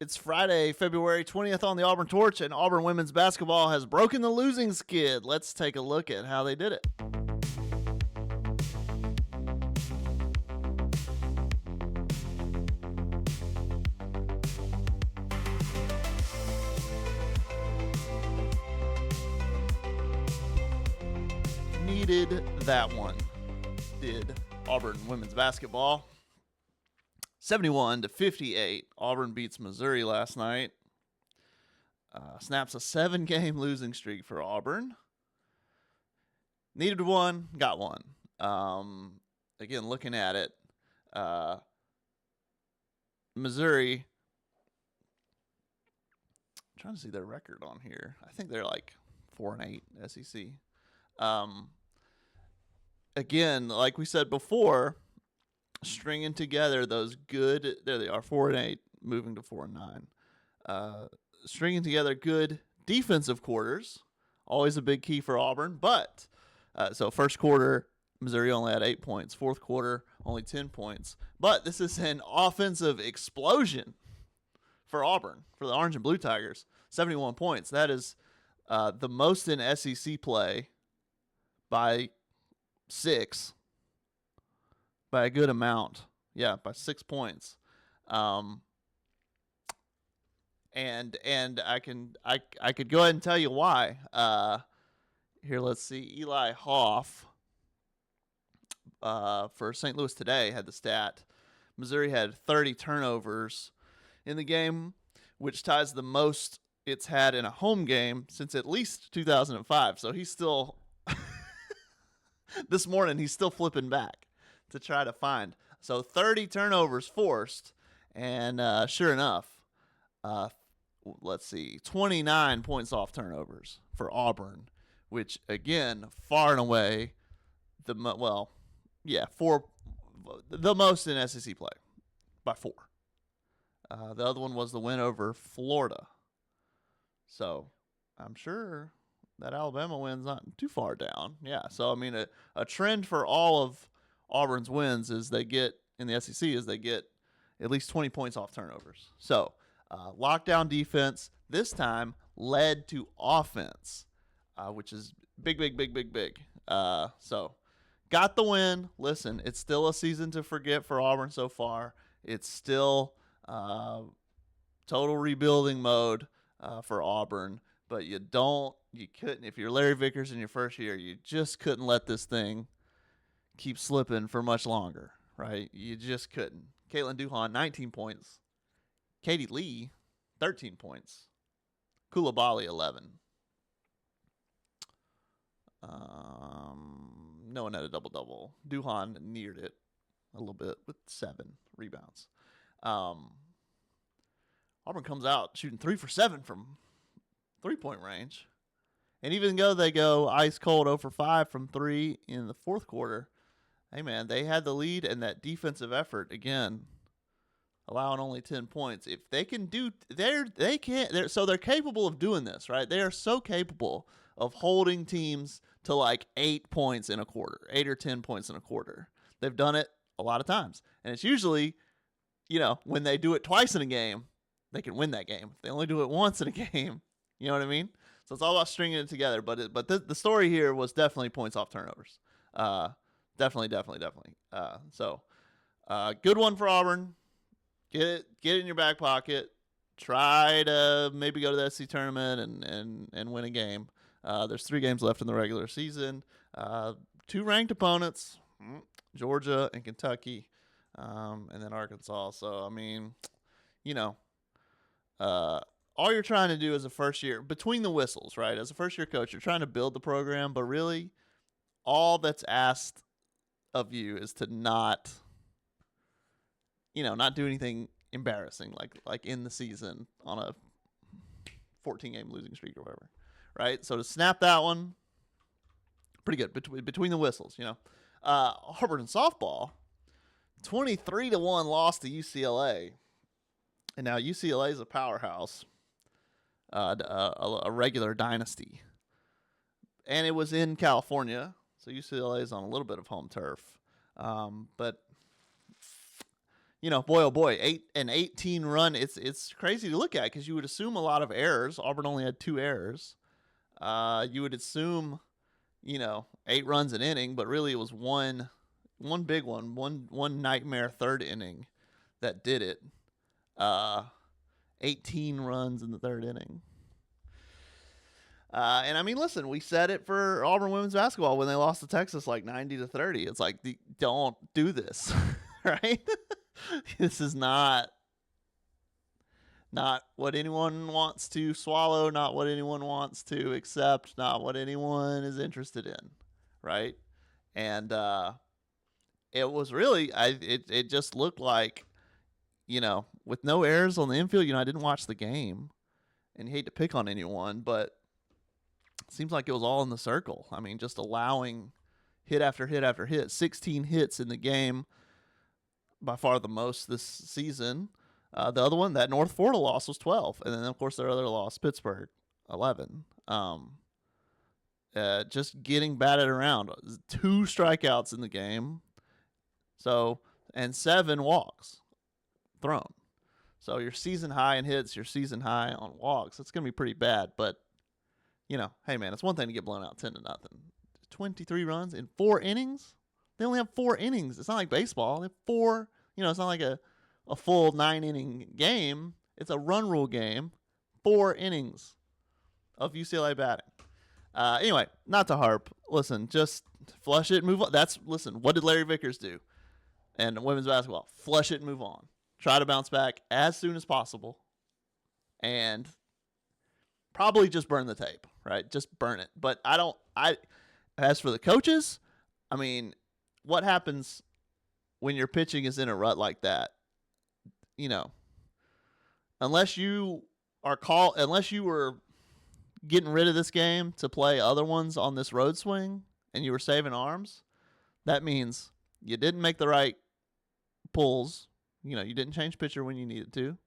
It's Friday, February 20th on the Auburn Torch, and Auburn women's basketball has broken the losing skid. Let's take a look at how they did it. Needed that one, did Auburn women's basketball. 71-58, Auburn beats Missouri last night. Snaps a 7-game losing streak for Auburn. Needed one, got one. Again, looking at it, Missouri, I'm trying to see their record on here. I think they're like 4-8 SEC. Again, like we said before, stringing together those good, there they are, 4-8, moving to 4-9. Stringing together good defensive quarters, always a big key for Auburn. But so first quarter, Missouri only had 8 points. Fourth quarter, only 10 points. But this is an offensive explosion for Auburn, for the Orange and Blue Tigers. 71 points. That is the most in SEC play by 6. By a good amount. Yeah, by 6 points. And I could go ahead and tell you why. Here, let's see. Eli Hoff for St. Louis Today had the stat. Missouri had 30 turnovers in the game, which ties the most it's had in a home game since at least 2005. So he's still this morning he's still flipping back to try to find. So 30 turnovers forced, and sure enough, let's see, 29 points off turnovers for Auburn, which again, far and away, the most in SEC play by 4. The other one was the win over Florida. So I'm sure that Alabama win's not too far down. Yeah, so I mean, a trend for all of Auburn's wins is they get in the SEC is they get at least 20 points off turnovers. So lockdown defense this time led to offense, which is big. So got the win. Listen, it's still a season to forget for Auburn so far. It's still total rebuilding mode for Auburn. But you couldn't, if you're Larry Vickers in your first year, you just couldn't let this thing keep slipping for much longer, right? You just couldn't. Caitlin Duhon, 19 points. Katie Lee, 13 points. Koulibaly, 11. No one had a double-double. Duhon neared it a little bit with 7 rebounds. Auburn comes out shooting 3 for 7 from 3-point range. And even though they go ice cold 0 for 5 from 3 in the fourth quarter, hey man, they had the lead, and that defensive effort again, allowing only 10 points. If they can do, they're capable of doing this, right? They are so capable of holding teams to like 8 points in a quarter, 8 or 10 points in a quarter. They've done it a lot of times, and it's usually, when they do it twice in a game, they can win that game. If they only do it once in a game, you know what I mean? So it's all about stringing it together. But the story here was definitely points off turnovers. Definitely. So good one for Auburn. Get it in your back pocket. Try to maybe go to the SEC tournament and win a game. There's 3 games left in the regular season. 2 ranked opponents, Georgia and Kentucky, and then Arkansas. So, I mean, all you're trying to do as a first year, between the whistles, right? As a first year coach, you're trying to build the program, but really all that's asked of you is to not do anything embarrassing like in the season on a 14-game losing streak or whatever, right? So to snap that one, pretty good between the whistles, Auburn softball, 23-1 loss to UCLA. And now UCLA is a powerhouse, a regular dynasty. And it was in California, so UCLA is on a little bit of home turf. But boy oh boy, an 18 run. It's crazy to look at because you would assume a lot of errors. Auburn only had 2 errors. You would assume 8 runs an inning, but really it was one big one nightmare third inning that did it. 18 runs in the third inning. And I mean, listen, we said it for Auburn women's basketball when they lost to Texas like 90-30. It's like, don't do this, right? This is not what anyone wants to swallow, not what anyone wants to accept, not what anyone is interested in, right? And it was really, it just looked like, with no errors on the infield. I didn't watch the game, and you hate to pick on anyone, but it seems like it was all in the circle. I mean, just allowing hit after hit after hit, 16 hits in the game, by far the most this season. The other one, that North Florida loss, was 12. And then, of course, their other loss, Pittsburgh, 11. Just getting batted around. 2 strikeouts in the game. And 7 walks thrown. So your season high in hits, your season high on walks. It's going to be pretty bad. But, hey, man, it's one thing to get blown out 10-0. 23 runs in 4 innings? They only have 4 innings. It's not like baseball. They have 4, it's not like a full 9-inning game. It's a run rule game. 4 innings of UCLA batting. Anyway, not to harp. Listen, just flush it and move on. What did Larry Vickers do? And women's basketball, flush it and move on. Try to bounce back as soon as possible. And probably just burn the tape, right? Just burn it. But as for the coaches, I mean, what happens when your pitching is in a rut like that? Unless you were getting rid of this game to play other ones on this road swing and you were saving arms, that means you didn't make the right pulls. You didn't change pitcher when you needed to.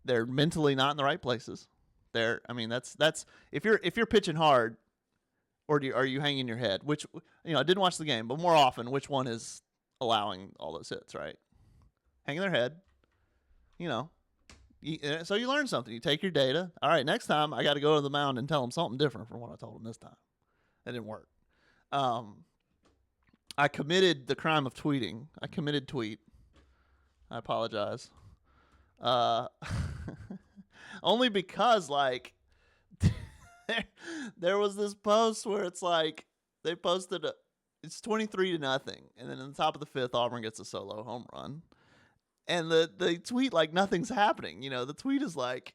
They're mentally not in the right places. That's if you're pitching hard, or are you hanging your head? Which, I didn't watch the game, but more often, which one is allowing all those hits, right? Hanging their head. So you learn something. You take your data. All right, next time I got to go to the mound and tell them something different from what I told them this time. That didn't work. I committed the crime of tweeting. I committed tweet. I apologize. Only because, there was this post where it's like they posted it's 23-0, and then in the top of the 5th, Auburn gets a solo home run, and the tweet like nothing's happening. The tweet is like,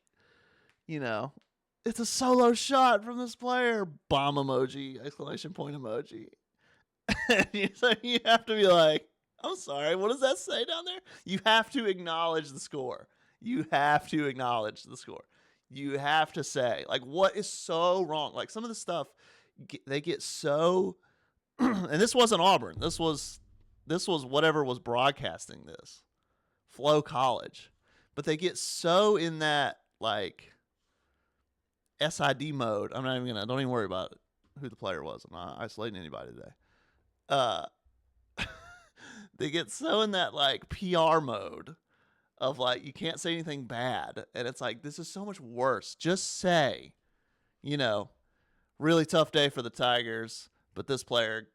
it's a solo shot from this player, bomb emoji, exclamation point emoji. So you have to be like, I'm sorry, what does that say down there? You have to acknowledge the score. You have to say, like, what is so wrong? Like, some of the stuff, they get so, and this wasn't Auburn. This was whatever was broadcasting this, Flow College. But they get so in that, like, SID mode. Don't even worry about who the player was. I'm not isolating anybody today. They get so in that, like, PR mode of, like, you can't say anything bad. And it's like, this is so much worse. Just say, really tough day for the Tigers, but this player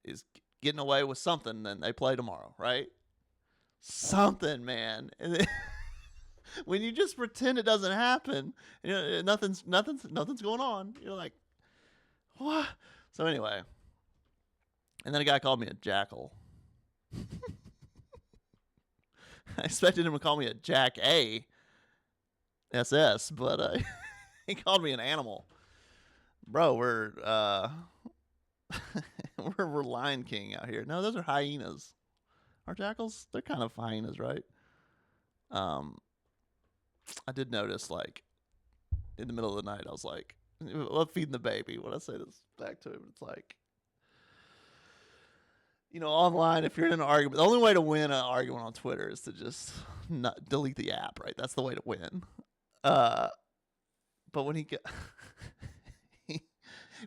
is getting away with something, and they play tomorrow, right? Something, man. And then, when you just pretend it doesn't happen, nothing's going on. You're like, what? So anyway, and then a guy called me a jackal. I expected him to call me a Jack A. SS, but he called me an animal. Bro, we're Lion King out here. No, those are hyenas. Are jackals? They're kind of hyenas, right? I did notice, like, in the middle of the night, I was like, I'm feeding the baby. When I say this back to him, it's like, online, if you're in an argument, the only way to win an argument on Twitter is to just not delete the app, right? That's the way to win. But when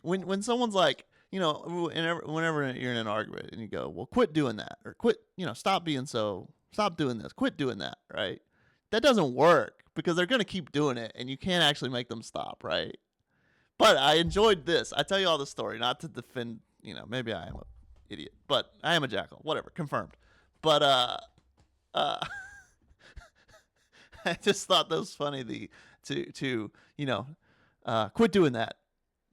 when someone's like, whenever you're in an argument and you go, well, quit doing that, or quit, stop being so Stop doing this. Quit doing that, right? That doesn't work because they're going to keep doing it and you can't actually make them stop, right? But I enjoyed this. I tell you all the story, not to defend, maybe I am an idiot, but I am a jackal. Whatever, confirmed. But uh, I just thought that was funny. Quit doing that.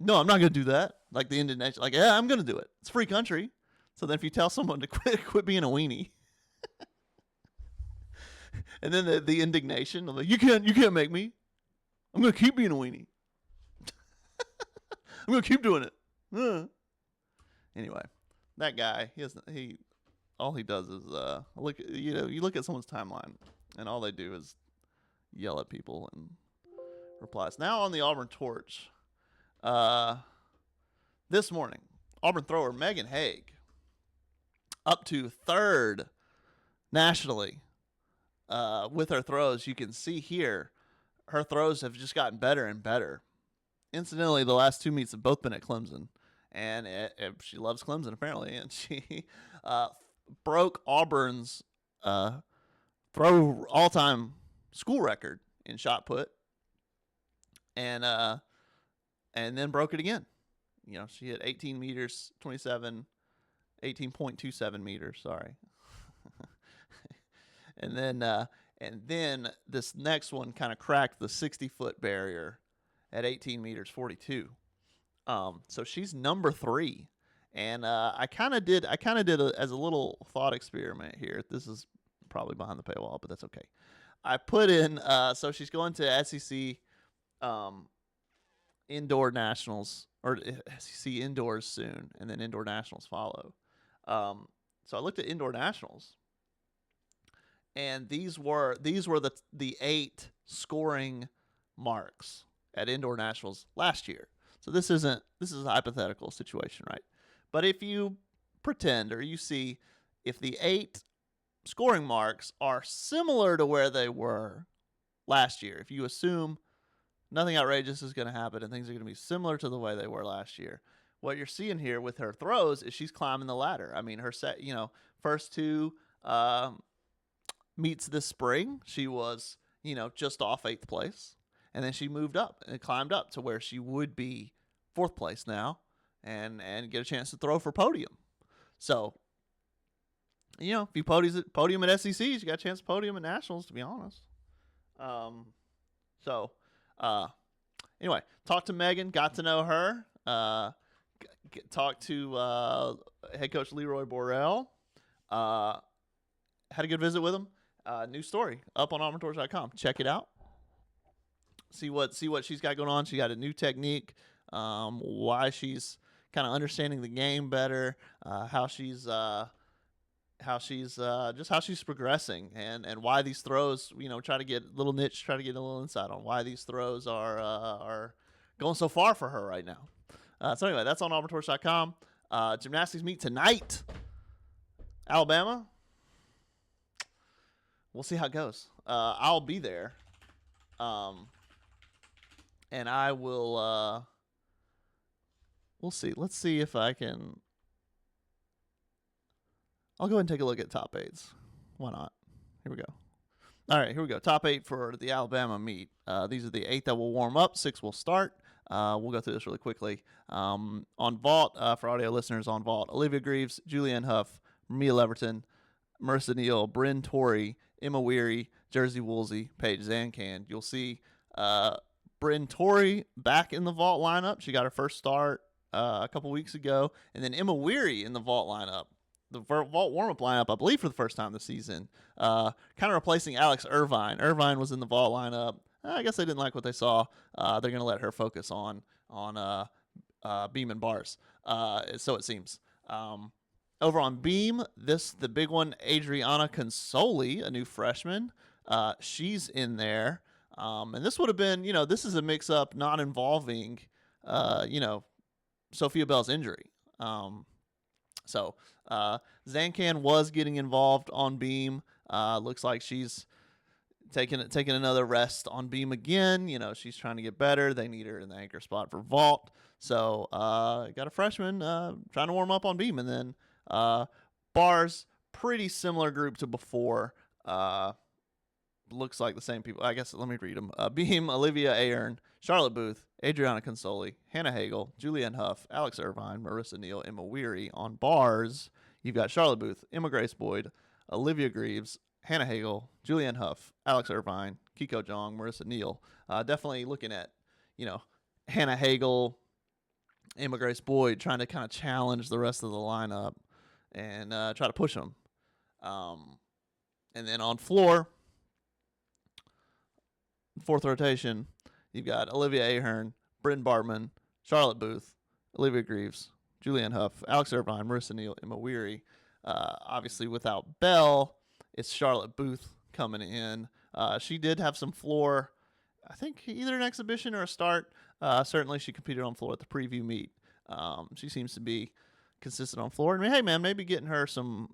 No, I'm not gonna do that. Like the Indian nation, like yeah, I'm gonna do it. It's a free country. So then if you tell someone to quit being a weenie, and then the indignation, I'm like, you can't make me. I'm gonna keep being a weenie. I'm gonna keep doing it. Anyway, that guy, all he does is you look at someone's timeline, and all they do is yell at people and replies. Now on the Auburn Torch, this morning, Auburn thrower Megan Haig up to third nationally with her throws. You can see here her throws have just gotten better and better. Incidentally, the last two meets have both been at Clemson, and she loves Clemson apparently, and she broke Auburn's throw all-time school record in shot put, and then broke it again. She hit 18 meters, 18.27 meters, sorry. and then this next one kind of cracked the 60-foot barrier at 18 meters, 42. So she's number 3. And I kind of did as a little thought experiment here. This is probably behind the paywall, but that's okay. I put in, so she's going to SEC indoor nationals, or SEC indoors soon, and then indoor nationals follow. So I looked at indoor nationals, and these were the 8 scoring marks at indoor nationals last year. So this is a hypothetical situation, right? But if you pretend, or you see if the 8 scoring marks are similar to where they were last year, if you assume nothing outrageous is going to happen and things are going to be similar to the way they were last year, what you're seeing here with her throws is she's climbing the ladder. I mean, her first 2 meets this spring, she was, just off 8th place. And then she moved up and climbed up to where she would be 4th place now and get a chance to throw for podium. So, if you podium at SECs, you got a chance to podium at nationals, to be honest. Anyway, talked to Megan, got to know her. Talked to head coach Leroy Borrell. Had a good visit with him. New story up on auburntorch.com. Check it out. See what she's got going on. She got a new technique. Why she's kind of understanding the game better. How she's progressing, and why these throws. Try to get a little niche. Try to get a little insight on why these throws are going so far for her right now. So anyway, that's on auburntorch.com. Gymnastics meet tonight. Alabama. We'll see how it goes. I'll be there. And I will, we'll see. Let's see if I can. I'll go ahead and take a look at top 8s. Why not? Here we go. All right, here we go. Top 8 for the Alabama meet. These are the 8 that will warm up. 6 will start. We'll go through this really quickly. On vault, for audio listeners, on vault, Olivia Greaves, Julianne Huff, Mia Leverton, Marissa Neal, Bryn Torrey, Emma Weary, Jersey Woolsey, Paige Zancan. You'll see Bryn Torrey back in the vault lineup. She got her first start a couple weeks ago. And then Emma Weary in the vault lineup. The vault warm-up lineup, I believe, for the first time this season. Kind of replacing Alex Irvine. Irvine was in the vault lineup. I guess they didn't like what they saw. They're going to let her focus on beam and bars. So it seems. Over on beam, the big one, Adriana Consoli, a new freshman. She's in there. And this would have been, this is a mix-up not involving, Sophia Bell's injury. So Zancan was getting involved on beam. Looks like she's taking another rest on beam again. She's trying to get better. They need her in the anchor spot for vault. So got a freshman trying to warm up on beam. And then bars, pretty similar group to before. Looks like the same people. I guess let me read them. Beam, Olivia Ahern, Charlotte Booth, Adriana Consoli, Hannah Hagel, Julianne Huff, Alex Irvine, Marissa Neal, Emma Weary. On bars, you've got Charlotte Booth, Emma Grace Boyd, Olivia Greaves, Hannah Hagel, Julianne Huff, Alex Irvine, Kiko Jong, Marissa Neal. Definitely looking at, Hannah Hagel, Emma Grace Boyd, trying to kind of challenge the rest of the lineup and try to push them. And then on floor, fourth rotation, you've got Olivia Ahern, Bryn Bartman, Charlotte Booth, Olivia Greaves, Julianne Huff, Alex Irvine, Marissa Neal, Emma Weary. Obviously, without Bell, it's Charlotte Booth coming in. She did have some floor, I think either an exhibition or a start. Certainly, she competed on floor at the preview meet. She seems to be consistent on floor. And hey, man, maybe getting her some.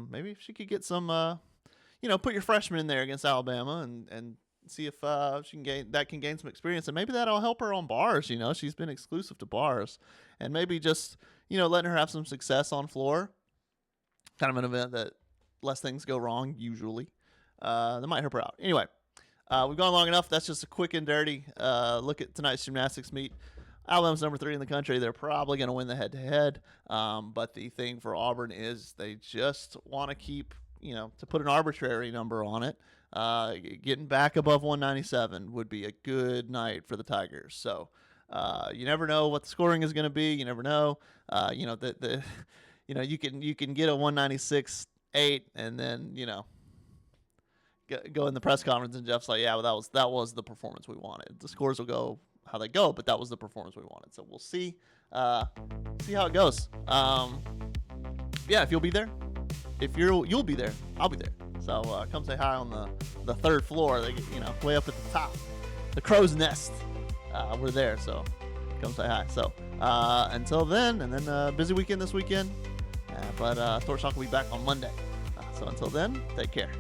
Maybe if she could get some. Put your freshman in there against Alabama and see if she can gain some experience, and maybe that'll help her on bars. She's been exclusive to bars, and maybe just letting her have some success on floor. Kind of an event that less things go wrong usually. That might help her out. Anyway, we've gone long enough. That's just a quick and dirty look at tonight's gymnastics meet. Alabama's number 3 in the country. They're probably going to win the head-to-head. But the thing for Auburn is they just want to keep, to put an arbitrary number on it. Getting back above 197 would be a good night for the Tigers. So you never know what the scoring is going to be. You never know. You can get a 196.8 and then go in the press conference and Jeff's like, yeah, well, that was the performance we wanted. The scores will go how they go, but that was the performance we wanted. So we'll see how it goes. If you'll be there, you'll be there, I'll be there. So come say hi on the third floor. They way up at the top, the crow's nest. We're there, so come say hi. So until then, and then busy weekend this weekend. But Torch Talk will be back on Monday. So until then, take care.